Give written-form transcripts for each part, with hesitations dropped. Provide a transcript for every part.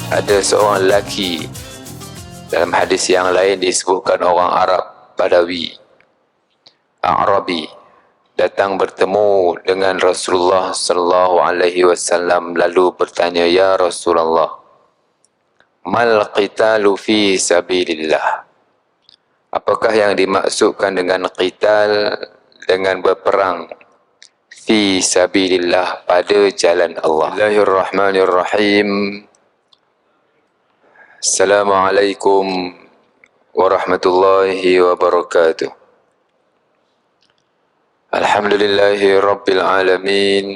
Ada seorang lelaki, dalam hadis yang lain disebutkan orang Arab, Badawi, Arabi, datang bertemu dengan Rasulullah sallallahu alaihi wasallam lalu bertanya, "Ya Rasulullah, mal qitalu fi sabilillah?" Apakah yang dimaksudkan dengan qital, dengan berperang fi sabilillah, pada jalan Allah? Bismillahirrahmanirrahim. Assalamualaikum warahmatullahi wabarakatuh. Alhamdulillahi rabbil alamin.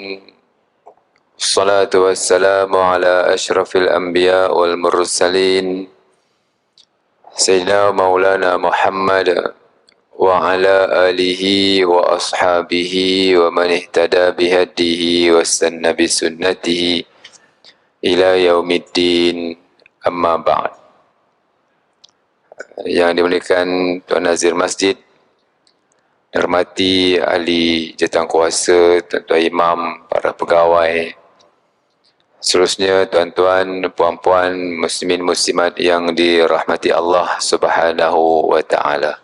Assalatu wassalamu ala ashrafil anbiya wal mursalin, Sayyidina Maulana Muhammad wa ala alihi wa ashabihi wa man ihtada bihadihi wa istanna bisunnatihi ila yaumiddin, amma ba'd. Yang dimuliakan Tuan Nazir Masjid, hormati ahli jawatankuasa, tuan-tuan imam, para pegawai, seterusnya tuan-tuan, puan-puan, muslimin muslimat yang dirahmati Allah Subhanahu wa taala.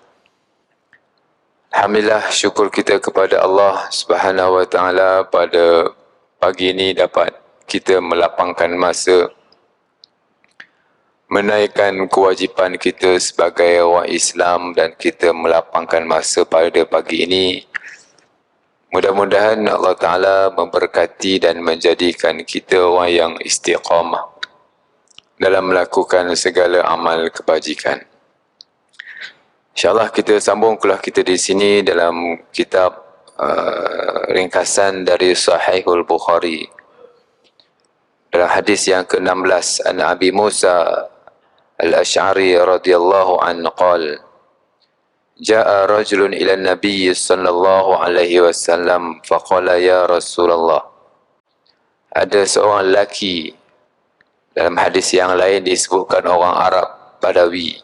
Alhamdulillah, syukur kita kepada Allah Subhanahu wa taala pada pagi ini dapat kita melapangkan masa, menaikkan kewajipan kita sebagai orang Islam, dan kita melapangkan masa pada pagi ini. Mudah-mudahan Allah Ta'ala memberkati dan menjadikan kita orang yang istiqamah dalam melakukan segala amal kebajikan. InsyaAllah kita sambung kuliah kita di sini dalam kitab ringkasan dari Sahihul Bukhari. Dalam hadis yang ke-16, an Abi Musa Al-Ash'ari radhiyallahu anhu qala, Ja'a rajulun ila Nabi sallallahu alaihi wasallam faqala, ya Rasulullah. Ada seorang lelaki, dalam hadis yang lain disebutkan orang Arab, Badawi,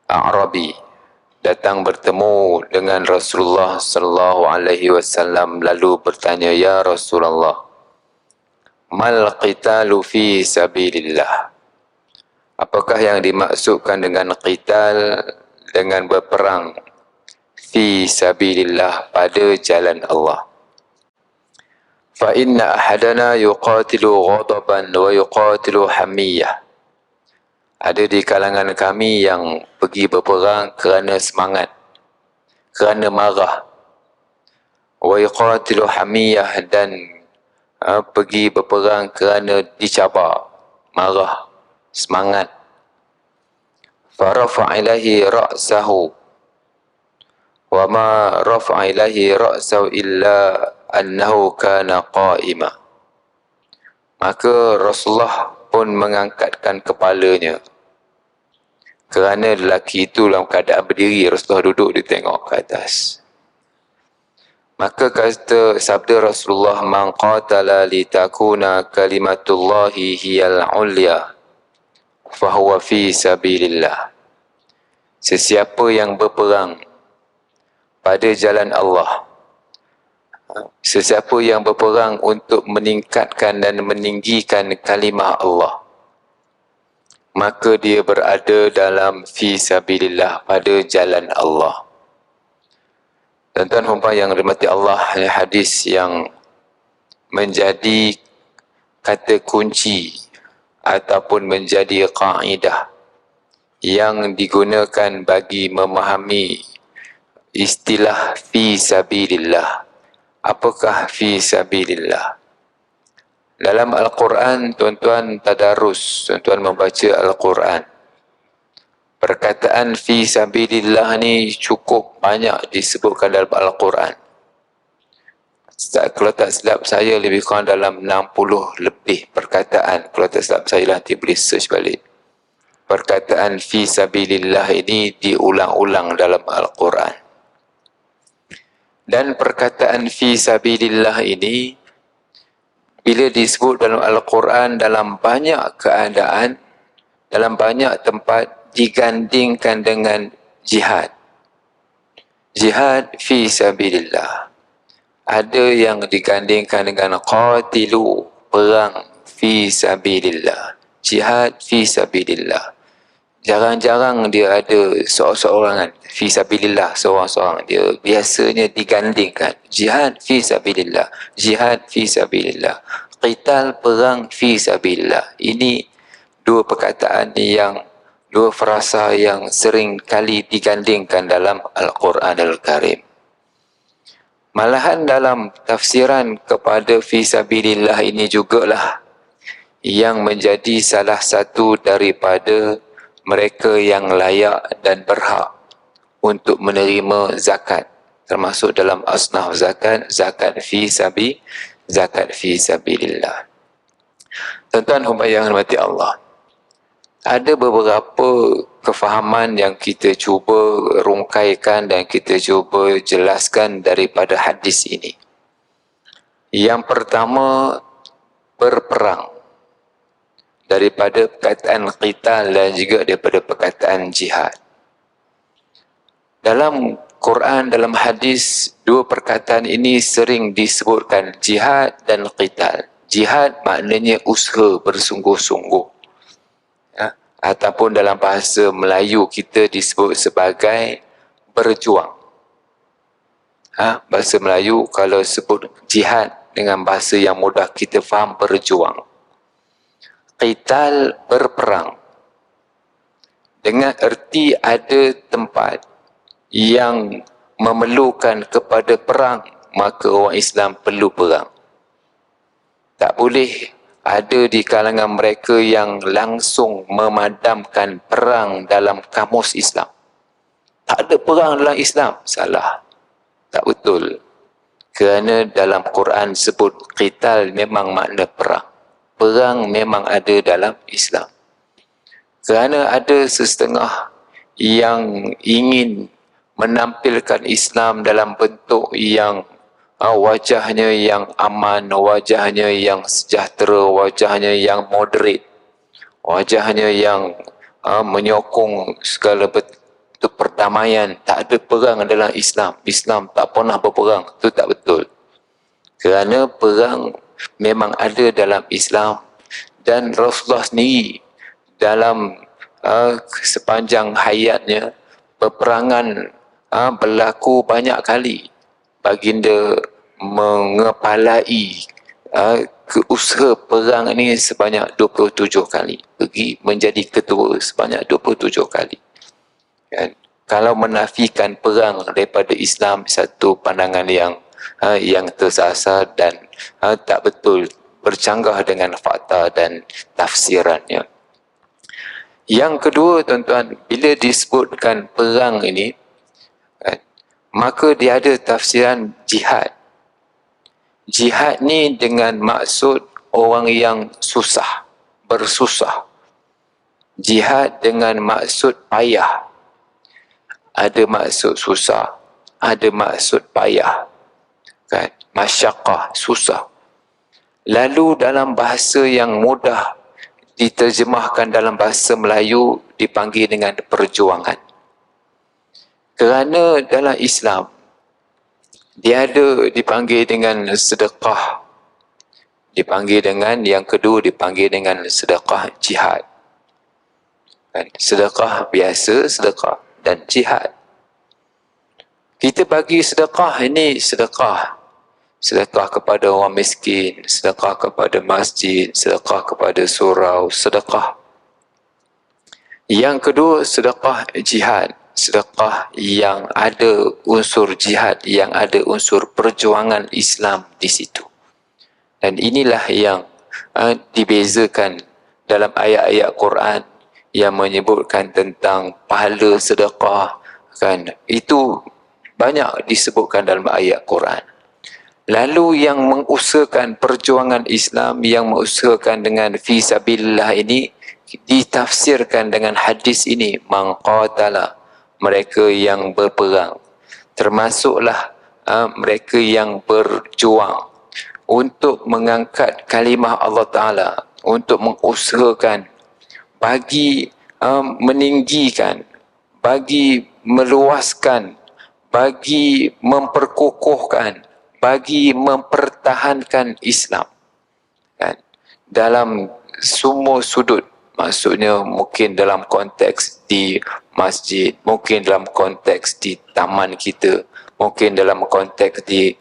Arabi, datang bertemu dengan Rasulullah sallallahu alaihi wasallam lalu bertanya, "Ya Rasulullah, mal qitalu fi sabilillah?" Apakah yang dimaksudkan dengan qital, dengan berperang fi sabilillah, pada jalan Allah? Fa inna ahadana yuqatilu ghadaban wa yuqatilu hamiyah. Ada di kalangan kami yang pergi berperang kerana semangat, kerana marah. Wa yuqatilu hamiyah, dan pergi berperang kerana dicabar, marah, semangat. Farafa ilahi ra'sahu wa ma rafa ilahi ra'sahu illa annahu kana qa'ima. Maka Rasulullah pun mengangkatkan kepalanya, kerana lelaki itu dalam keadaan berdiri. Rasulullah duduk, dia tengok ke atas. Maka kata sabda Rasulullah, "Man qatala litakuna kalimatullahi hiyal ulya fahuwa fi sabilillah." Sesiapa yang berperang pada jalan Allah, sesiapa yang berperang untuk meningkatkan dan meninggikan kalimah Allah, maka dia berada dalam fi sabilillah, pada jalan Allah. Tuan-tuan hamba yang dirahmati Allah, hadis yang menjadi kata kunci ataupun menjadi kaedah yang digunakan bagi memahami istilah fi sabilillah. Apakah fi sabilillah? Dalam Al-Quran, tuan-tuan tadarus, tuan-tuan membaca Al-Quran, perkataan fi sabilillah ni cukup banyak disebutkan dalam Al-Quran. Kalau tak silap saya, lebih kurang dalam 60 lebih perkataan. Kalau tak silap saya, nanti boleh search balik. Perkataan fi sabilillah ini diulang-ulang dalam Al-Quran. Dan perkataan fi sabilillah ini bila disebut dalam Al-Quran, dalam banyak keadaan, dalam banyak tempat, digandingkan dengan jihad. Jihad fi sabilillah. Ada yang digandingkan dengan qatilu, perang fi sabilillah. Jihad fi sabilillah. Jarang-jarang dia ada seorang-seorangan fi sabilillah, seorang-seorang. Dia biasanya digandingkan. Jihad fi sabilillah, jihad fi sabilillah, qital, perang fi sabilillah. Ini dua perkataan yang, dua frasa yang sering kali digandingkan dalam Al-Quran Al-Karim. Malahan dalam tafsiran kepada fi sabilillah ini jugalah yang menjadi salah satu daripada mereka yang layak dan berhak untuk menerima zakat, termasuk dalam asnaf zakat, zakat fi sabilillah. Tuan-tuan yang hormati Allah, ada beberapa kefahaman yang kita cuba rungkaikan dan kita cuba jelaskan daripada hadis ini. Yang pertama, berperang, daripada perkataan qital dan juga daripada perkataan jihad. Dalam Quran, dalam hadis, dua perkataan ini sering disebutkan, jihad dan qital. Jihad maknanya usaha bersungguh-sungguh, ya? Ataupun dalam bahasa Melayu kita disebut sebagai berjuang. Bahasa Melayu kalau sebut jihad dengan bahasa yang mudah kita faham, berjuang. Qital, berperang, dengan erti ada tempat yang memerlukan kepada perang, maka orang Islam perlu perang. Tak boleh ada di kalangan mereka yang langsung memadamkan perang dalam kamus Islam. Tak ada perang dalam Islam. Salah. Tak betul. Kerana dalam Quran sebut qital memang makna perang. Perang memang ada dalam Islam. Kerana ada sesetengah yang ingin menampilkan Islam dalam bentuk yang wajahnya yang aman, wajahnya yang sejahtera, wajahnya yang moderate, wajahnya yang menyokong segala bentuk perdamaian. Tak ada perang dalam Islam. Islam tak pernah berperang. Itu tak betul. Kerana perang memang ada dalam Islam, dan Rasulullah sendiri dalam sepanjang hayatnya peperangan berlaku banyak kali. Baginda mengepalai usaha perang ini sebanyak 27 kali. Pergi menjadi ketua sebanyak 27 kali. Kan? Kalau menafikan perang daripada Islam, satu pandangan yang tersasar dan tak betul, bercanggah dengan fakta dan tafsirannya. Yang kedua, tuan-tuan, bila disebutkan perang ini, maka dia ada tafsiran jihad. Jihad ni dengan maksud orang yang susah, bersusah. Jihad dengan maksud payah. Ada maksud susah, ada maksud payah. Kan? Masyaqqah, susah. Lalu dalam bahasa yang mudah diterjemahkan dalam bahasa Melayu dipanggil dengan perjuangan. Kerana dalam Islam dia ada dipanggil dengan sedekah, dipanggil dengan, yang kedua dipanggil dengan sedekah jihad. Sedekah biasa, sedekah, dan jihad. Kita bagi sedekah ini, sedekah kepada orang miskin, sedekah kepada masjid, sedekah kepada surau, sedekah. Yang kedua, sedekah jihad, sedekah yang ada unsur jihad, yang ada unsur perjuangan Islam di situ. Dan inilah yang dibezakan dalam ayat-ayat Quran yang menyebutkan tentang pahala sedekah, kan? Itu banyak disebutkan dalam ayat Quran. Lalu yang mengusahakan perjuangan Islam, yang mengusahakan dengan fi sabilillah ini, ditafsirkan dengan hadis ini, man qatala, mereka yang berperang, termasuklah mereka yang berjuang untuk mengangkat kalimah Allah Ta'ala, untuk mengusahakan bagi meninggikan, bagi meluaskan, bagi memperkokohkan, bagi mempertahankan Islam. Kan? Dalam semua sudut. Maksudnya mungkin dalam konteks di masjid, mungkin dalam konteks di taman kita, mungkin dalam konteks di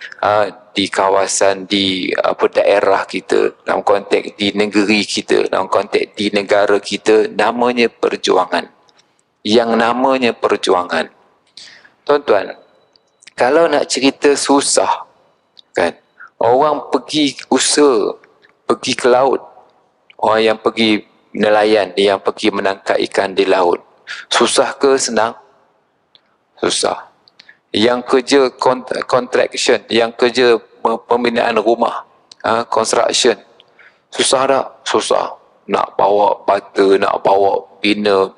kawasan di daerah kita, dalam konteks di negeri kita, dalam konteks di negara kita, namanya perjuangan. Yang namanya perjuangan. Tuan-tuan, kalau nak cerita susah, kan, orang pergi usaha, pergi ke laut, orang yang pergi nelayan, yang pergi menangkap ikan di laut, susah ke senang? Susah. Yang kerja contraction, yang kerja pembinaan rumah, construction, susah tak? Susah. Nak bawa bata, nak bawa bina,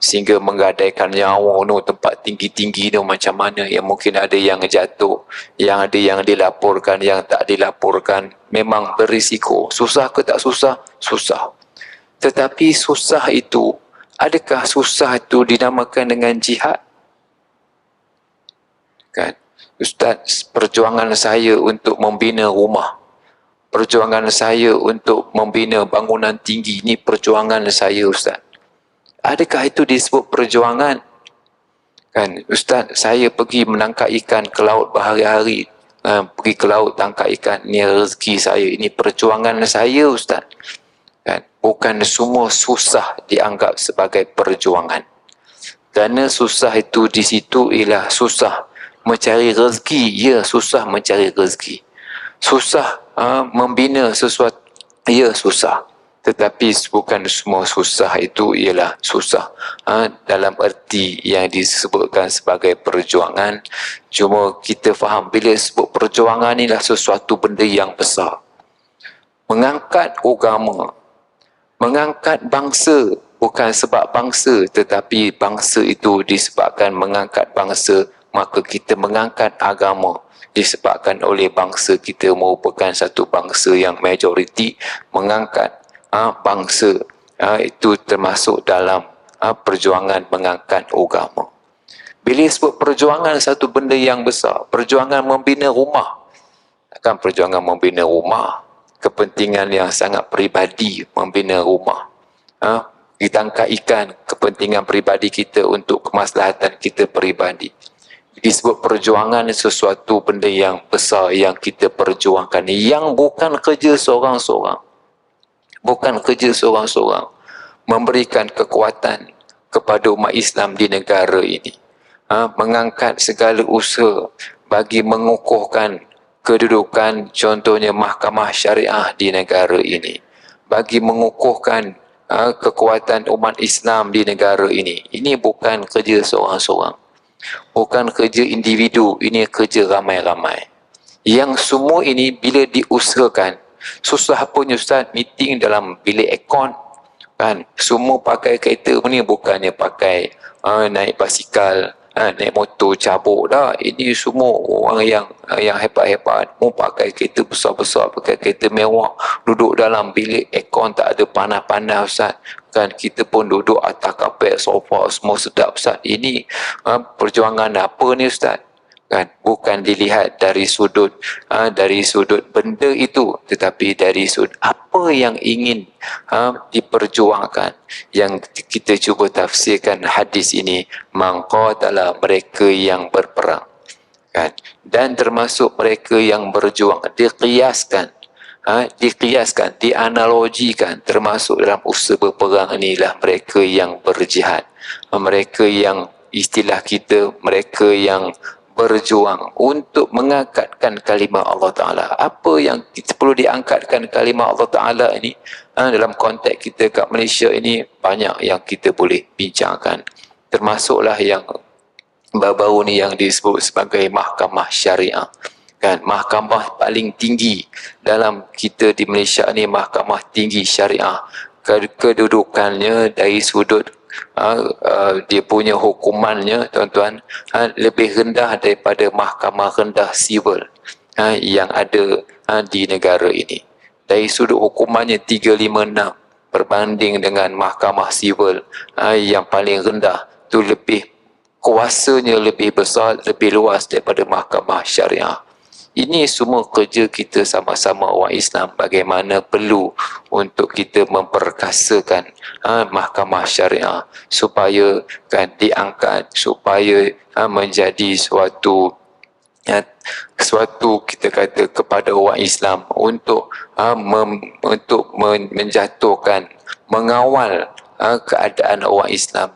sehingga menggadaikan nyawa tu tempat tinggi-tinggi tu macam mana, yang mungkin ada yang jatuh, yang ada yang dilaporkan, yang tak dilaporkan, memang berisiko. Susah ke tak susah? Susah. Tetapi susah itu, adakah susah itu dinamakan dengan jihad? Kan? Ustaz, perjuangan saya untuk membina rumah, perjuangan saya untuk membina bangunan tinggi, ini perjuangan saya, Ustaz. Adakah itu disebut perjuangan? Kan, Ustaz, saya pergi menangkap ikan ke laut berhari-hari, pergi ke laut tangkap ikan, ini rezeki saya, ini perjuangan saya, Ustaz. Kan, bukan semua susah dianggap sebagai perjuangan. Kerana susah itu di situ ialah susah mencari rezeki, ya, susah mencari rezeki. Susah membina sesuatu, ya, susah. Tetapi bukan semua susah itu ialah susah dalam erti yang disebutkan sebagai perjuangan. Cuma kita faham, bila sebut perjuangan inilah sesuatu benda yang besar. Mengangkat agama, mengangkat bangsa, bukan sebab bangsa, tetapi bangsa itu disebabkan mengangkat bangsa, maka kita mengangkat agama disebabkan oleh bangsa kita merupakan satu bangsa yang majoriti. Mengangkat bangsa itu termasuk dalam perjuangan mengangkat agama. Bila sebut perjuangan satu benda yang besar, perjuangan membina rumah, kan, perjuangan membina rumah, kepentingan yang sangat peribadi membina rumah, ditangkap ikan, kepentingan peribadi kita untuk kemaslahatan kita peribadi. Disebut perjuangan sesuatu benda yang besar yang kita perjuangkan, yang bukan kerja seorang-seorang, bukan kerja seorang-seorang, memberikan kekuatan kepada umat Islam di negara ini, mengangkat segala usaha bagi mengukuhkan kedudukan contohnya mahkamah syariah di negara ini, bagi mengukuhkan kekuatan umat Islam di negara ini. Ini bukan kerja seorang-seorang, bukan kerja individu, ini kerja ramai-ramai. Yang semua ini bila diusahakan, susah pun Ustaz, meeting dalam bilik aircon, kan, semua pakai kereta ni, bukannya pakai naik basikal, naik motor cabuk dah. Ini semua orang yang hebat-hebat, mau pakai kereta besar-besar, pakai kereta mewah, duduk dalam bilik aircon, tak ada panas-panas, Ustaz. Kan, kita pun duduk atas kapet, sofa, semua sedap, Ustaz. Ini perjuangan apa ni, Ustaz? Kan, bukan dilihat dari sudut benda itu, tetapi dari sudut apa yang ingin diperjuangkan. Yang kita cuba tafsirkan hadis ini, mangqatala, mereka yang berperang, kan, dan termasuk mereka yang berjuang, dikiaskan, dianalogikan, termasuk dalam usaha berperang inilah mereka yang berjihad, mereka yang istilah kita, mereka yang berjuang untuk mengangkatkan kalimah Allah Ta'ala. Apa yang perlu diangkatkan kalimah Allah Ta'ala ini, dalam konteks kita kat Malaysia ini, banyak yang kita boleh bincangkan. Termasuklah yang baru-baru ni yang disebut sebagai mahkamah syariah. Kan, mahkamah paling tinggi dalam kita di Malaysia ni, mahkamah tinggi syariah. Kedudukannya dari sudut dia punya hukumannya, tuan-tuan, lebih rendah daripada mahkamah rendah sivil yang ada di negara ini. Dari sudut hukumannya 356 berbanding dengan mahkamah sivil yang paling rendah tu, lebih kuasanya lebih besar, lebih luas daripada mahkamah syariah. Ini semua kerja kita sama-sama orang Islam, bagaimana perlu untuk kita memperkasakan mahkamah syariah supaya kan diangkat, supaya menjadi suatu kita kata kepada orang Islam untuk menjatuhkan, mengawal keadaan orang Islam,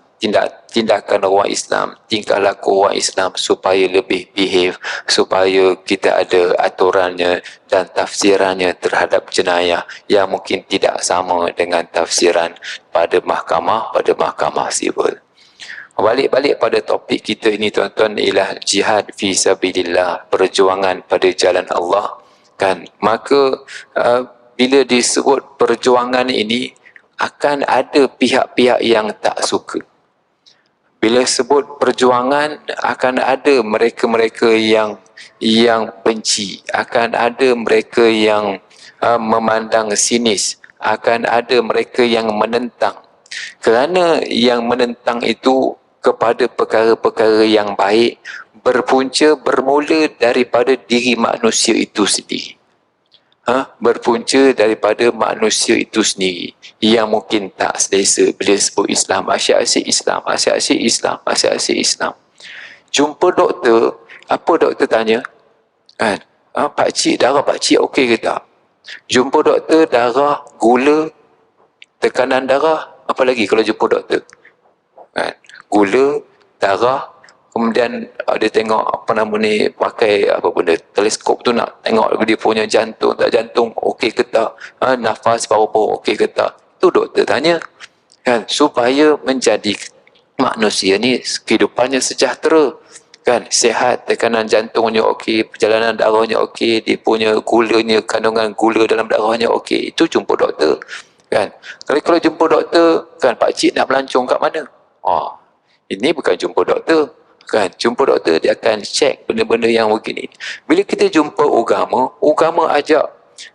tindakan orang Islam, tingkah laku orang Islam supaya lebih behave, supaya kita ada aturannya dan tafsirannya terhadap jenayah yang mungkin tidak sama dengan tafsiran pada mahkamah sivil. Balik pada topik kita ini tuan-tuan, ialah jihad fi sabilillah, perjuangan pada jalan Allah kan. Maka bila disebut perjuangan ini, akan ada pihak-pihak yang tak suka. Bila sebut perjuangan, akan ada mereka-mereka yang benci, akan ada mereka yang memandang sinis, akan ada mereka yang menentang. Kerana yang menentang itu kepada perkara-perkara yang baik bermula daripada diri manusia itu sendiri. Berpunca daripada manusia itu sendiri yang mungkin tak selesa bila sebut Islam, asyik-asyik Islam, asyik-asyik Islam, asyik-asyik Islam. Jumpa doktor, apa doktor tanya? Kan? Pakcik, darah pakcik okey ke tak? Jumpa doktor, darah, gula, tekanan darah, apa lagi kalau jumpa doktor? Kan? Gula, darah, kemudian dia tengok apa nama ni, pakai apa benda, teleskop tu nak tengok dia punya jantung okey ke tak, nafas paru-paru okey ke tak. Itu doktor tanya kan, supaya menjadi manusia ni kehidupannya sejahtera kan, sihat, tekanan jantungnya okey, perjalanan darahnya okey, dia punya gulanya, kandungan gula dalam darahnya okey. Itu jumpa doktor kan. Kalau jumpa doktor kan, pakcik nak melancong kat mana? Ini bukan jumpa doktor kan. Jumpa doktor, dia akan cek benda-benda yang begini. Bila kita jumpa agama ajak,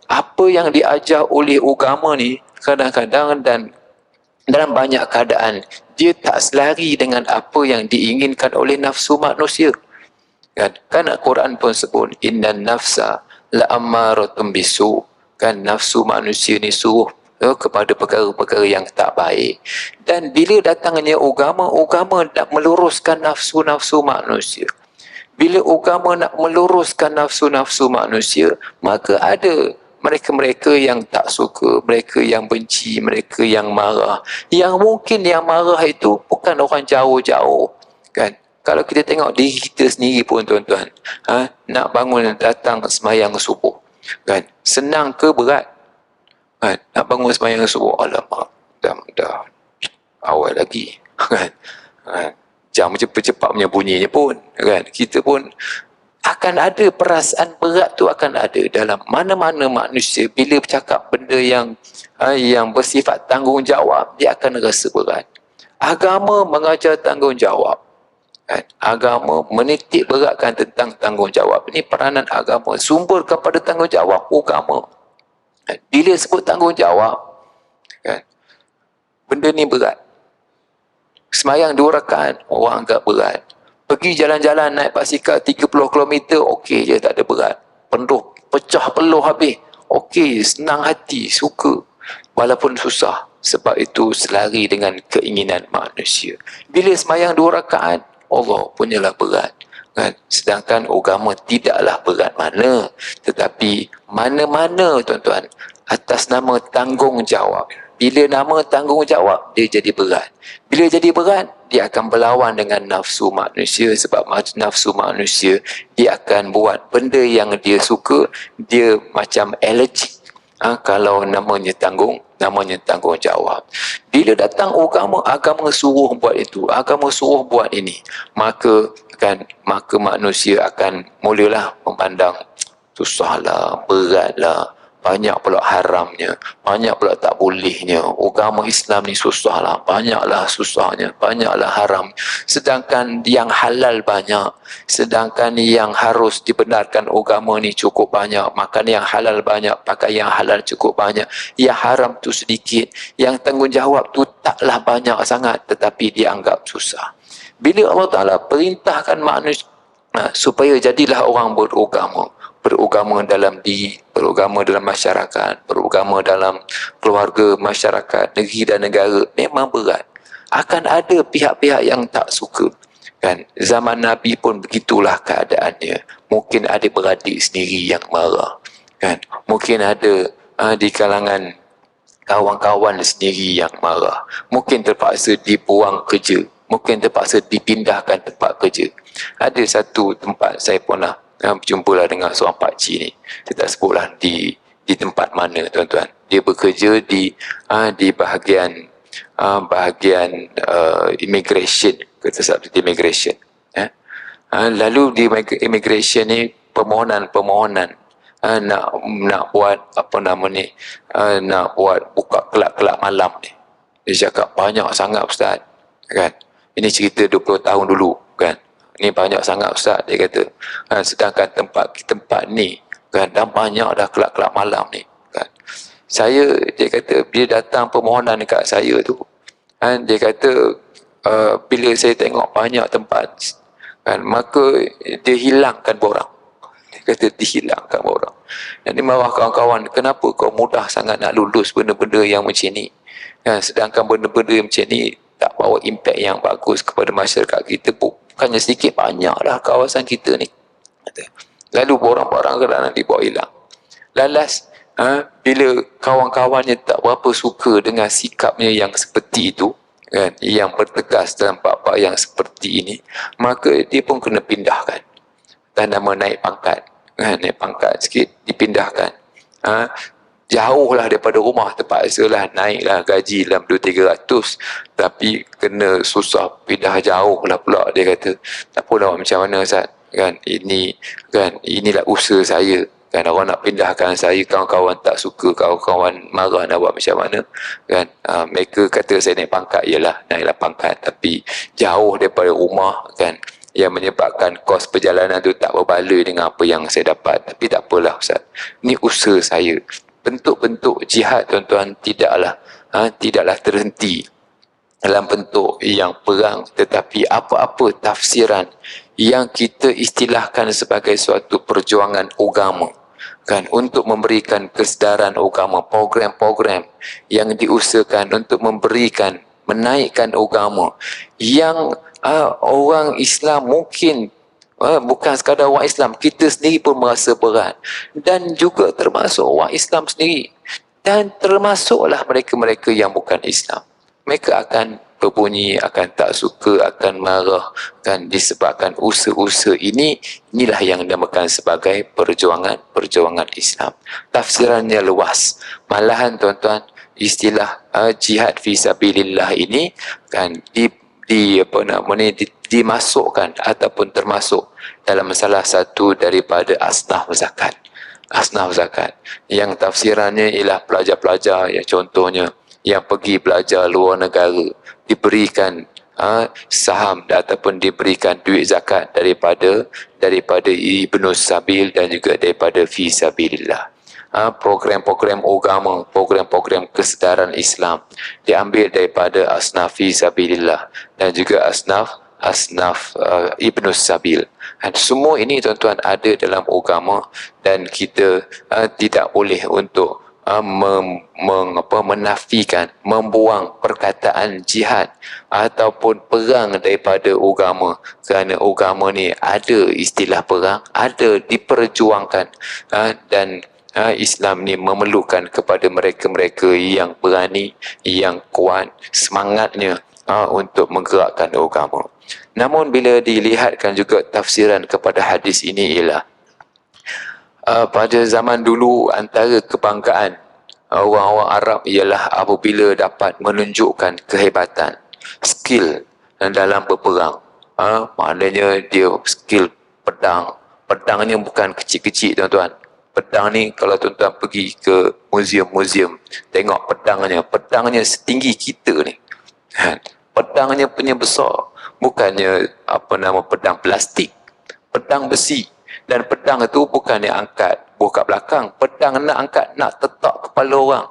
apa yang diajar oleh agama ni kadang-kadang dan dalam banyak keadaan dia tak selari dengan apa yang diinginkan oleh nafsu manusia kan. Al-Quran pun sebut innan nafsa la'ammaratun bisu kan, nafsu manusia ni suruh kepada perkara-perkara yang tak baik. Dan bila datangnya agama nak meluruskan nafsu-nafsu manusia. Bila agama nak meluruskan nafsu-nafsu manusia, maka ada mereka-mereka yang tak suka, mereka yang benci, mereka yang marah. Yang mungkin yang marah itu bukan orang jauh-jauh kan. Kalau kita tengok diri kita sendiri pun tuan-tuan, nak bangun datang sembahyang subuh kan, senang ke berat? Nak bangun sembahyang subuh, alamak, dah awal lagi kan. Jam cepat-cepat punya bunyinya pun kan, kita pun akan ada perasaan berat tu, akan ada dalam mana-mana manusia. Bila bercakap benda yang bersifat tanggungjawab, dia akan rasa berat. Agama mengajar tanggungjawab kan? Agama menitik beratkan tentang tanggungjawab. Ini peranan agama, sumber kepada tanggungjawab agama. Bila sebut tanggungjawab kan, benda ni berat. Sembahyang 2 rakaat orang anggap berat. Pergi jalan-jalan naik basikal 30 km okey je, tak ada berat. Pecah peluh habis, okey, senang hati, suka, walaupun susah. Sebab itu selari dengan keinginan manusia. Bila sembahyang 2 rakaat, Allah punyalah berat kan. Sedangkan agama tidaklah berat mana, tetapi mana-mana tuan-tuan atas nama tanggungjawab. Bila nama tanggungjawab, dia jadi berat. Bila jadi berat, dia akan berlawan dengan nafsu manusia. Sebab nafsu manusia, dia akan buat benda yang dia suka, dia macam allergic. Kalau namanya tanggungjawab. Bila datang agama suruh buat itu, agama suruh buat ini, maka manusia akan mulalah memandang susahlah, beratlah, banyak pula haramnya, banyak pula tak bolehnya. Agama Islam ni susahlah, banyaklah susahnya, banyaklah haram. Sedangkan yang halal banyak, sedangkan yang harus dibenarkan agama ni cukup banyak. Makan yang halal banyak, pakai yang halal cukup banyak. Yang haram tu sedikit, yang tanggungjawab tu taklah banyak sangat, tetapi dianggap susah. Bila Allah Ta'ala perintahkan manusia supaya jadilah orang beragama, beragama dalam diri, beragama dalam masyarakat, beragama dalam keluarga, masyarakat, negeri dan negara memang berat. Akan ada pihak-pihak yang tak suka. Kan? Zaman Nabi pun begitulah keadaannya. Mungkin ada beradik sendiri yang marah. Kan? Mungkin ada di kalangan kawan-kawan sendiri yang marah. Mungkin terpaksa dibuang kerja. Mungkin terpaksa dipindahkan tempat kerja. Ada satu tempat saya pernah berjumpalah dengan seorang pakcik ni. Saya tak sebutlah di tempat mana, tuan-tuan. Dia bekerja di bahagian immigration, kata seperti immigration. Lalu di immigration ni permohonan nak buat apa nama ni, nak buat buka kelab-kelab malam ni. Dia cakap banyak sangat ustaz, kan. Ini cerita 20 tahun dulu, kan. Ini banyak sangat ustaz, dia kata. Sedangkan tempat ni, kan, dah banyak dah kelab-kelab malam ni, kan. Dia kata bila datang permohonan dekat saya tu, kan, dia kata bila saya tengok banyak tempat, kan, maka dia hilangkan borang. Dia kata dihilangkan orang. Dan dia marah kawan-kawan, kenapa kau mudah sangat nak lulus benda-benda yang macam ni, kan? Sedangkan benda-benda macam ni tak bawa impak yang bagus kepada masyarakat kita. Bukannya sedikit, banyak lah kawasan kita ni. Lalu borang-borang kadang-kadang dibawa hilang. Lalas bila kawan-kawannya tak berapa suka dengan sikapnya yang seperti itu, kan, yang bertegas dalam bab-bab yang seperti ini, maka dia pun kena pindahkan. Dan nama naik pangkat, kan, naik pangkat sikit, dipindahkan. Jauhlah daripada rumah, terpaksalah naiklah gaji dalam 200-300, tapi kena susah pindah jauh lah pula. Dia kata tak apalah, macam mana Ustaz, kan, inilah usaha saya, kan, orang nak pindahkan saya, kawan-kawan tak suka, kawan-kawan marah, nak buat macam mana, kan. Mereka kata saya naik pangkat, ialah naiklah pangkat, tapi jauh daripada rumah, kan, yang menyebabkan kos perjalanan tu tak berbaloi dengan apa yang saya dapat. Tapi tak apalah Ustaz, ni usaha saya. Bentuk-bentuk jihad, tuan-tuan, tidaklah terhenti dalam bentuk yang perang, tetapi apa-apa tafsiran yang kita istilahkan sebagai suatu perjuangan agama, kan, untuk memberikan kesedaran agama, program-program yang diusahakan untuk menaikkan agama yang orang Islam mungkin bukan sekadar orang Islam, kita sendiri pun merasa berat, dan juga termasuk orang Islam sendiri, dan termasuklah mereka-mereka yang bukan Islam. Mereka akan berbunyi, akan tak suka, akan marah, kan, disebabkan usaha-usaha inilah yang dinamakan sebagai perjuangan Islam. Tafsirannya luas. Malahan, tuan-tuan, istilah jihad fi sabilillah ini, kan, dimasukkan ataupun termasuk dalam salah satu daripada asnaf zakat. Asnaf zakat yang tafsirannya ialah pelajar-pelajar yang contohnya yang pergi belajar luar negara, diberikan saham ataupun diberikan duit zakat daripada ibnus sabil dan juga daripada fi sabilillah. Program-program agama, program-program kesedaran Islam diambil daripada asnaf fi sabilillah dan juga asnaf ibnus sabil. Dan semua ini, tuan-tuan, ada dalam agama, dan kita tidak boleh untuk menafikan, membuang perkataan jihad ataupun perang daripada agama, kerana agama ni ada istilah perang, ada diperjuangkan, dan Islam ni memerlukan kepada mereka-mereka yang berani, yang kuat semangatnya untuk menggerakkan agama. Namun bila dilihatkan juga tafsiran kepada hadis ini ialah pada zaman dulu antara kebanggaan orang-orang Arab ialah apabila dapat menunjukkan kehebatan, skill dalam berperang. Maknanya dia skill pedangnya bukan kecil-kecil, tuan-tuan. Pedang ni kalau tuan-tuan pergi ke muzium-muzium, tengok pedangnya setinggi kita ni. Pedangnya punya besar, bukannya pedang plastik, pedang besi. Dan pedang itu bukannya angkat buka belakang, pedang nak angkat, nak tetak kepala orang,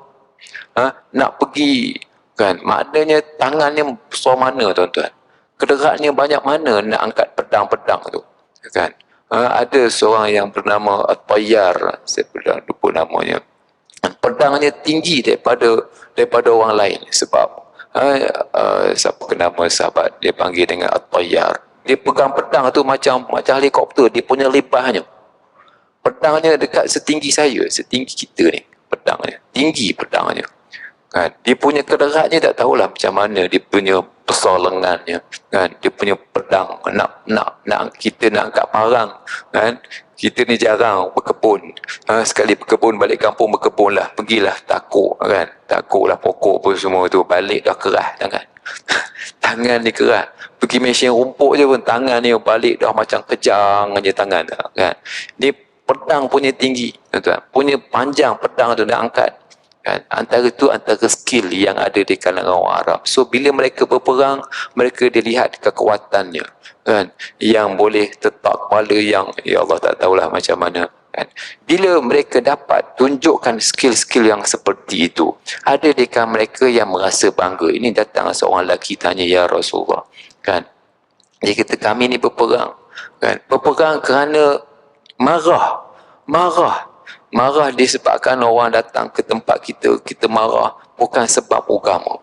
nak pergi, kan, maknanya tangannya besar mana, tuan-tuan, kederaknya banyak mana nak angkat pedang-pedang tu, kan. Ada seorang yang bernama At-Tayyar, saya pernah lupa namanya. Pedangnya tinggi daripada orang lain sebab siapa nama sahabat dia panggil dengan At-Tayyar. Dia pegang pedang tu macam helikopter, dia punya lebahnya. Pedangnya dekat setinggi saya, setinggi kita ni. Pedangnya tinggi, pedangnya kan. Dia punya kederatnya tak tahulah macam mana, dia punya besar lengannya kan. Dia punya pedang nak kita nak angkat parang kan. Kita ni jarang berkebun, sekali berkebun balik kampung berkebun lah, pergilah takuk kan, takuklah pokok apa semua tu, balik dah keras tangan. Tangan ni keras, pergi mesin rumput je pun tangan ni balik dah macam kejang aja tangan kan. Ni pedang punya tinggi tuan, punya panjang pedang tu nak angkat kan. Antara skill yang ada di kalangan orang Arab. So bila mereka berperang, mereka dilihat kekuatannya kan, yang boleh tetap kepala, yang ya Allah tak tahulah macam mana kan. Bila mereka dapat tunjukkan skill-skill yang seperti itu, ada di kalangan mereka yang merasa bangga. Ini datang seorang lelaki tanya, ya Rasulullah kan, dia kata kami ni berperang kan, berperang kerana marah disebabkan orang datang ke tempat kita marah bukan sebab agama.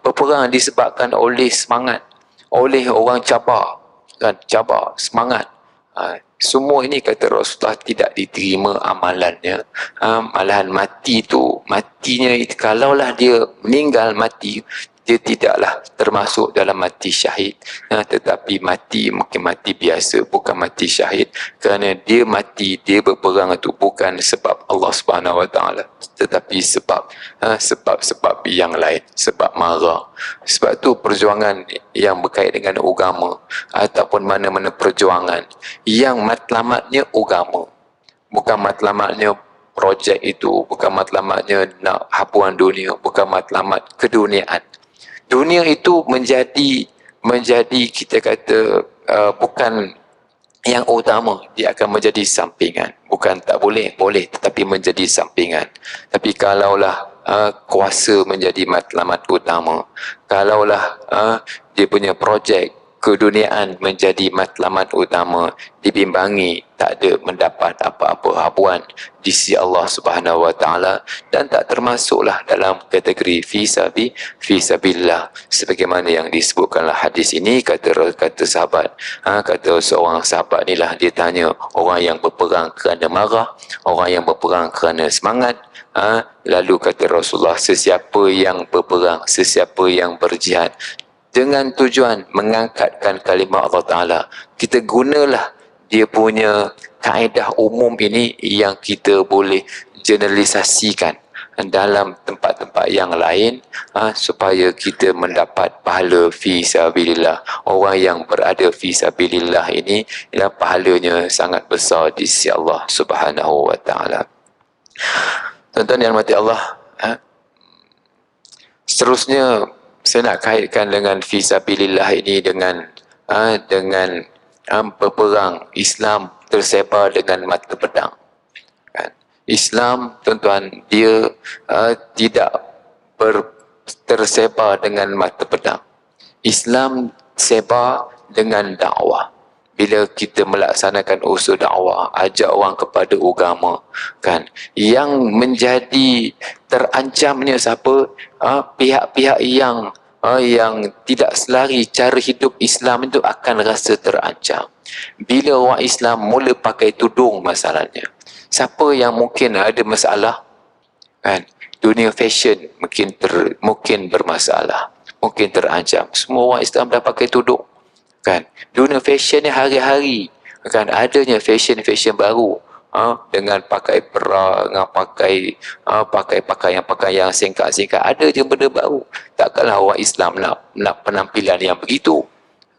Peperang disebabkan oleh semangat, oleh orang cabar kan, cabar semangat. Semua ini kata Rasulullah tidak diterima amalannya. Malahan matinya kalaulah dia meninggal mati, dia tidaklah termasuk dalam mati syahid, tetapi mungkin mati biasa, bukan mati syahid, kerana dia berperang itu bukan sebab Allah Subhanahu Wa Taala, tetapi sebab yang lain, sebab marah. Sebab tu perjuangan yang berkait dengan agama ataupun mana-mana perjuangan yang matlamatnya agama, bukan matlamatnya projek itu, bukan matlamatnya nak hapuan dunia, bukan matlamat keduniaan. Dunia itu menjadi kita kata bukan yang utama, dia akan menjadi sampingan. Bukan tak boleh, tetapi menjadi sampingan. Tapi kalaulah kuasa menjadi matlamat utama, kalaulah dia punya projek keduniaan menjadi matlamat utama, dibimbangi tak ada mendapat apa-apa habuan di sisi Allah Subhanahu Wa Taala, dan tak termasuklah dalam kategori fi sabilillah, sebagaimana yang disebutkanlah hadis ini. Kata sahabat, kata seorang sahabat ni lah, dia tanya orang yang berperang kerana marah, orang yang berperang kerana semangat, lalu kata Rasulullah, sesiapa yang berperang, sesiapa yang berjihad dengan tujuan mengangkatkan kalimah Allah Ta'ala, kita gunalah dia punya kaedah umum ini yang kita boleh generalisasikan dalam tempat-tempat yang lain, supaya kita mendapat pahala fi sabilillah. Orang yang berada fi sabilillah ini, pahalanya sangat besar di sisi Allah Subhanahu Wa Ta'ala. Tuan-tuan yang dirahmati Allah, seterusnya saya nak kaitkan dengan fisabilillah ini dengan peperang Islam tersebar dengan mata pedang. Islam, tuan-tuan, dia tidak tersebar dengan mata pedang. Islam sebar dengan dakwah. Bila kita melaksanakan usaha dakwah, ajak orang kepada agama kan, yang menjadi terancamnya siapa? Pihak-pihak yang tidak selari cara hidup Islam itu akan rasa terancam. Bila orang Islam mula pakai tudung, masalahnya siapa yang mungkin ada masalah kan? Dunia fashion mungkin bermasalah, mungkin terancam. Semua orang Islam dah pakai tudung kan. Dunia fashion ni hari-hari kan, adanya fashion baru, dengan pakai bra, dengan pakai pakaian singkat-singkat, ada je benda baru. Takkanlah orang Islam nak penampilan yang begitu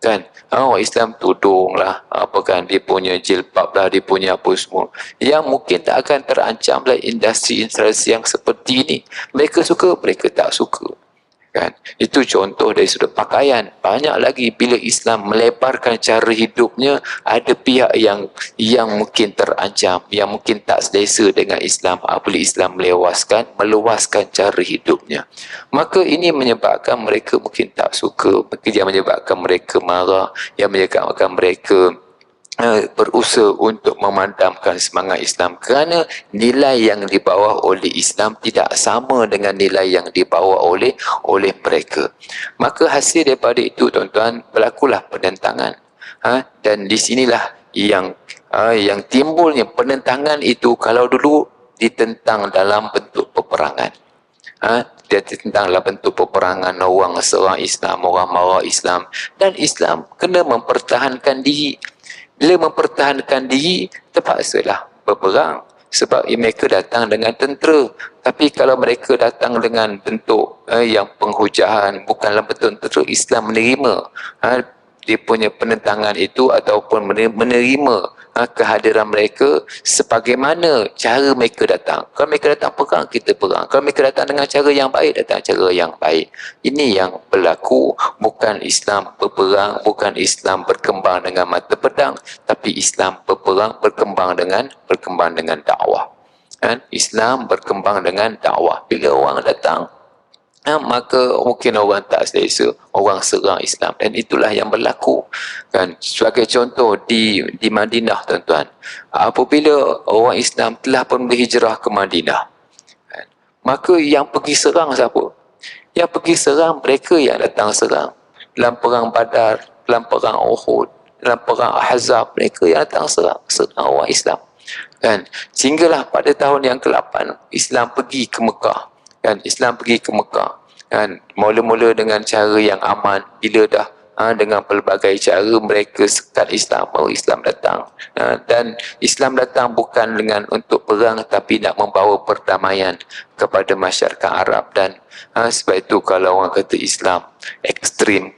kan. Orang Islam tudung lah, apa kan, dia punya jilbab lah, dia punya apa semua, yang mungkin tak akan terancam lah industri yang seperti ini. Mereka suka, mereka tak suka kan. Itu contoh dari sudut pakaian. Banyak lagi bila Islam melebarkan cara hidupnya, ada pihak yang mungkin terancam, yang mungkin tak selesa dengan Islam apabila Islam meluaskan cara hidupnya. Maka ini menyebabkan mereka mungkin tak suka, yang menyebabkan mereka marah, yang menyebabkan mereka berusaha untuk memadamkan semangat Islam, kerana nilai yang dibawa oleh Islam tidak sama dengan nilai yang dibawa oleh mereka. Maka hasil daripada itu, tuan-tuan, berlakulah penentangan. Dan di sinilah yang timbulnya penentangan itu. Kalau dulu ditentang dalam bentuk peperangan, dia ditentang dalam bentuk peperangan, orang serang Islam, orang marah Islam, dan Islam kena mempertahankan diri. Bila mempertahankan diri, terpaksalah berperang, sebab mereka datang dengan tentera. Tapi kalau mereka datang dengan bentuk yang penghujahan, bukan dalam bentuk tentera, Islam menerima dia punya penentangan itu, ataupun menerima kehadiran mereka sebagaimana cara mereka datang. Kalau mereka datang perang, kita perang. Kalau mereka datang dengan cara yang baik, datang cara yang baik. Ini yang berlaku. Bukan Islam berperang, bukan Islam berkembang dengan mata pedang, tapi Islam berkembang dengan dakwah. Islam berkembang dengan dakwah. Bila orang datang, maka mungkin orang tak selesa, orang serang Islam, dan itulah yang berlaku. Sebagai contoh di Madinah, tuan-tuan, apabila orang Islam telah pun berhijrah ke Madinah, maka yang pergi serang siapa? Yang pergi serang mereka yang datang serang dalam perang Badar, dalam perang Uhud, dalam perang Ahzab. Mereka yang datang serang orang Islam. Sehinggalah pada tahun yang ke-8 Islam pergi ke Mekah. Islam pergi ke Mekah, mula-mula dengan cara yang aman. Bila dah dengan pelbagai cara mereka sekat Islam, baru Islam datang. Dan Islam datang bukan dengan untuk perang, tapi nak membawa perdamaian kepada masyarakat Arab. Dan sebab itu kalau orang kata Islam ekstrim,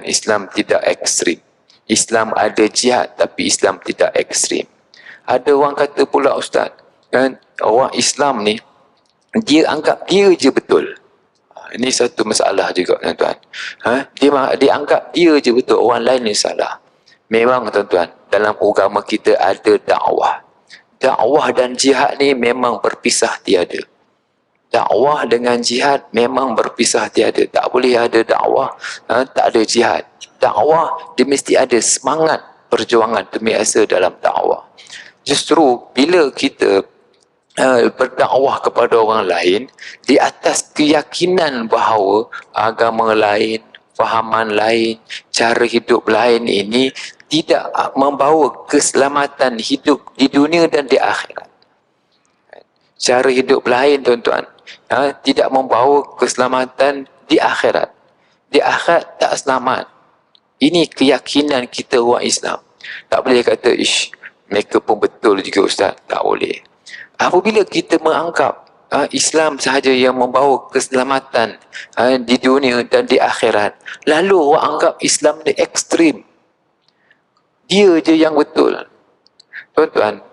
Islam tidak ekstrim. Islam ada jihad, tapi Islam tidak ekstrim. Ada orang kata pula, Ustaz, orang Islam ni dia anggap dia je betul. Ini satu masalah juga, tuan-tuan. Dia anggap dia je betul, orang lain ni salah. Memang, tuan-tuan, dalam agama kita ada dakwah. Dakwah dan jihad ni memang berpisah tiada. Dakwah dengan jihad memang berpisah tiada. Tak boleh ada dakwah, tak ada jihad. Dakwah, dia mesti ada semangat perjuangan terbiasa dalam dakwah. Justru bila kita berdakwah kepada orang lain di atas keyakinan bahawa agama lain, fahaman lain, cara hidup lain ini tidak membawa keselamatan hidup di dunia dan di akhirat. Cara hidup lain, tuan-tuan, tidak membawa keselamatan di akhirat. Di akhirat tak selamat. Ini keyakinan kita orang Islam. Tak boleh kata, ish, mereka pun betul juga, Ustaz. Tak boleh. Apabila kita menganggap Islam sahaja yang membawa keselamatan di dunia dan di akhirat, lalu orang anggap Islam ni ekstrim, dia je yang betul. Tuan-tuan,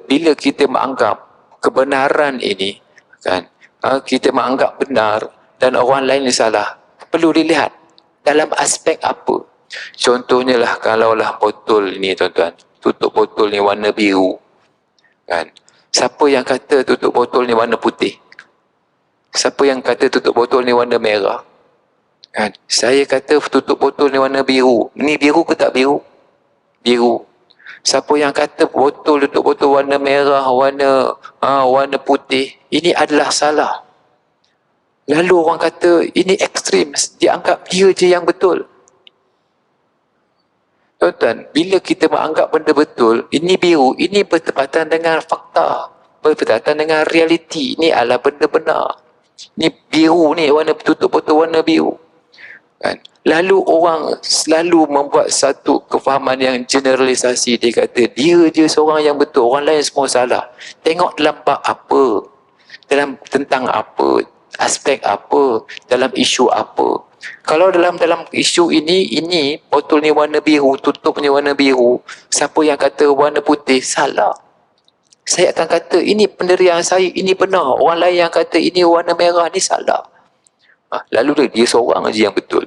bila kita menganggap kebenaran ini, kita menganggap benar dan orang lain ni salah, perlu dilihat dalam aspek apa. Contohnya lah, kalaulah botol ni, tuan-tuan, tutup botol ni warna biru, siapa yang kata tutup botol ni warna putih? Siapa yang kata tutup botol ni warna merah? Saya kata tutup botol ni warna biru. Ni biru ke tak biru? Biru. Siapa yang kata tutup botol warna merah, warna putih, ini adalah salah. Lalu orang kata ini ekstrim, dia anggap dia je yang betul. Tuan-tuan, bila kita menganggap benda betul, ini biru, ini bertepatan dengan fakta, bertepatan dengan realiti, ini adalah benda benar. Ini biru ni, warna tutup botol warna biru. Lalu orang selalu membuat satu kefahaman yang generalisasi. Dia kata dia je seorang yang betul, orang lain semua salah. Tengok dalam bab apa, tentang apa, aspek apa, dalam isu apa. Kalau dalam isu ini botol ni warna biru, tutupnya warna biru, siapa yang kata warna putih salah. Saya akan kata ini pendirian saya, ini benar. Orang lain yang kata ini warna merah ni salah. Lalu dia seorang je yang betul.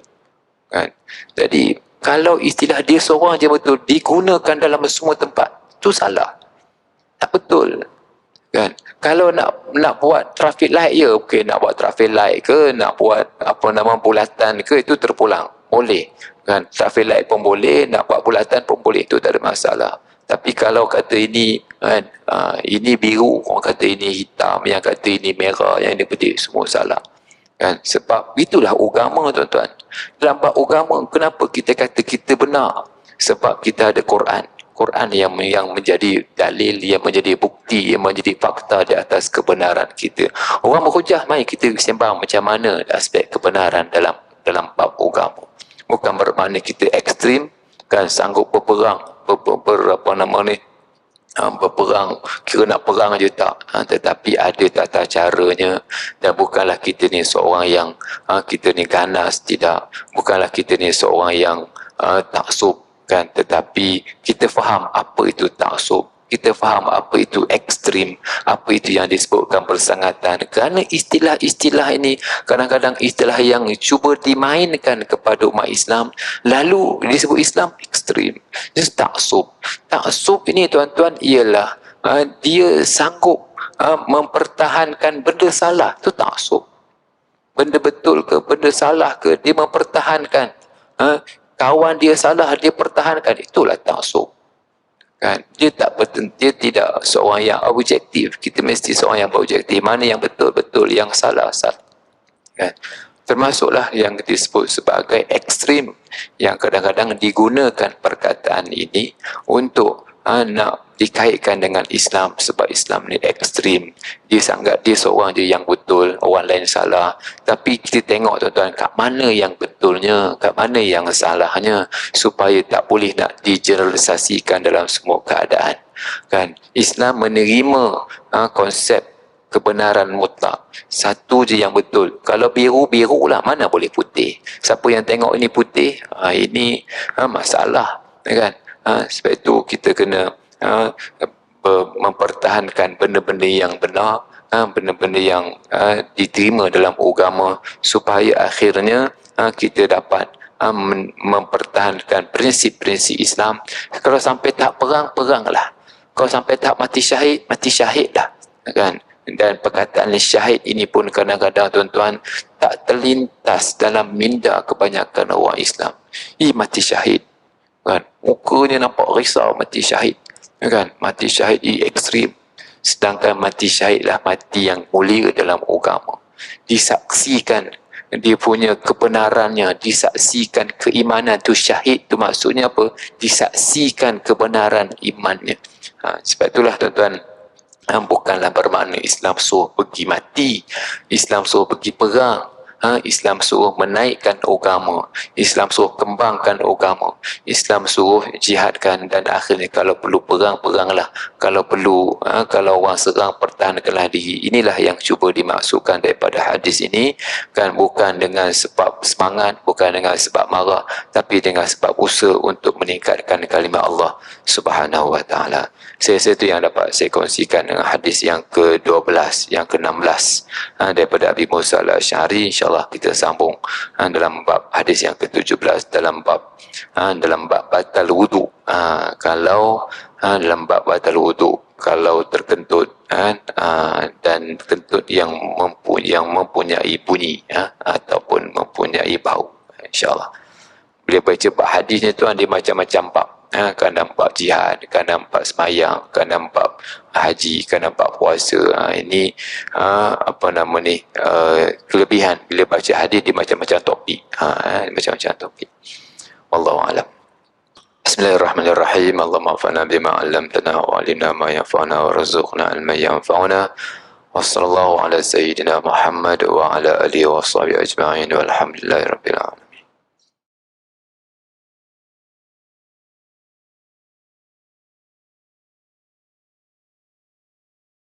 Jadi kalau istilah dia seorang je betul digunakan dalam semua tempat, tu salah, tak betul. Kalau nak buat traffic light, ya okey, nak buat traffic light ke, nak buat bulatan ke, itu terpulang, boleh. Kan, traffic light pun boleh, nak buat bulatan pun boleh, itu tak ada masalah. Tapi kalau kata ini kan, ini biru, orang kata ini hitam, yang kata ini merah, yang ini putih, semua salah. Kan, sebab itulah agama, tuan-tuan. Dalam bab agama, kenapa kita kata kita benar? Sebab kita ada Quran. Quran yang menjadi dalil, yang menjadi bukti, yang menjadi fakta di atas kebenaran kita. Orang berhujah, mari kita sembang macam mana aspek kebenaran dalam bab agama. Bukan bermakna kita ekstrim, kan, sanggup berperang, berperang, kira nak perang je tak, tetapi ada tata caranya. Dan bukanlah kita ni seorang yang kita ni ganas, tidak. Bukanlah kita ni seorang yang taksub, kan, tetapi kita faham apa itu taksub, kita faham apa itu ekstrim, apa itu yang disebutkan bersangatan. Kerana istilah-istilah ini kadang-kadang istilah yang cuba dimainkan kepada umat Islam, lalu disebut Islam ekstrim, just taksub. Taksub ini, tuan-tuan, ialah dia sanggup mempertahankan benda salah, itu taksub. Benda betul ke, benda salah ke, dia mempertahankan. Kawan dia salah, dia pertahankan, itulah taksub. Kan, dia tidak seorang yang objektif. Kita mesti seorang yang objektif, mana yang betul-betul, yang salah-salah. Kan, termasuklah yang disebut sebagai ekstrim, yang kadang-kadang digunakan perkataan ini untuk nak dikaitkan dengan Islam, sebab Islam ni ekstrim, dia sangat, dia seorang je yang betul, orang lain salah. Tapi kita tengok, tuan-tuan, kat mana yang betulnya, kat mana yang salahnya, supaya tak boleh nak digeneralisasikan dalam semua keadaan. Kan, Islam menerima konsep kebenaran mutlak, satu je yang betul. Kalau biru, biru lah, mana boleh putih. Siapa yang tengok ini putih, ini masalah, kan. Sebab itu kita kena mempertahankan benda-benda yang benar, benda-benda yang diterima dalam agama, supaya akhirnya kita dapat mempertahankan prinsip-prinsip Islam. Kalau sampai tak perang, peranglah. Kalau sampai tak mati syahidlah, kan. Dan perkataan syahid ini pun kadang-kadang, tuan-tuan, tak terlintas dalam minda kebanyakan orang Islam. Mati syahid, kan, mukanya nampak risau, mati syahid, kan, mati syahid ekstrim. Sedangkan mati syahidlah mati yang mulia dalam agama, disaksikan dia punya kebenarannya, disaksikan keimanan tu. Syahid tu maksudnya apa? Disaksikan kebenaran imannya. Sebab itulah, tuan-tuan, bukanlah bermakna Islam suruh pergi mati, Islam suruh pergi perang, Islam suruh menaikkan agama, Islam suruh kembangkan agama, Islam suruh jihadkan, dan akhirnya kalau perlu perang, peranglah. Kalau perlu, kalau orang serang, pertahankanlah diri. Inilah yang cuba dimaksudkan daripada hadis ini, kan, bukan dengan sebab semangat, bukan dengan sebab marah, tapi dengan sebab usaha untuk meningkatkan kalimat Allah Subhanahu wa ta'ala. Saya itu yang dapat saya kongsikan dengan hadis yang ke-12, yang ke-16 daripada Abi Musa al-Asy'ari. InsyaAllah kita sambung dalam bab hadis yang ke-17, dalam bab batal wudu. Kalau dalam bab batal wudu, kalau terkentut dan kentut yang mempunyai bunyi ataupun mempunyai bau, insyaAllah. Bila baca bab hadisnya tu, ada macam-macam bab. Kadang bab jihad, kadang bab semayang, kadang bab haji, kadang bab puasa. Ini kelebihan bila baca hadis, di macam-macam topik, macam-macam topik. Wallahu a'lam. Bismillahirrahmanirrahim. Allahumma anfa'na bima 'allamtana wa 'allimna ma yanfa'una warzuqna 'ilman yanfa'una. Wa sallallahu ala sayyidina Muhammad wa ala alihi wa sahbihi ajma'in walhamdulillahi rabbil alamin.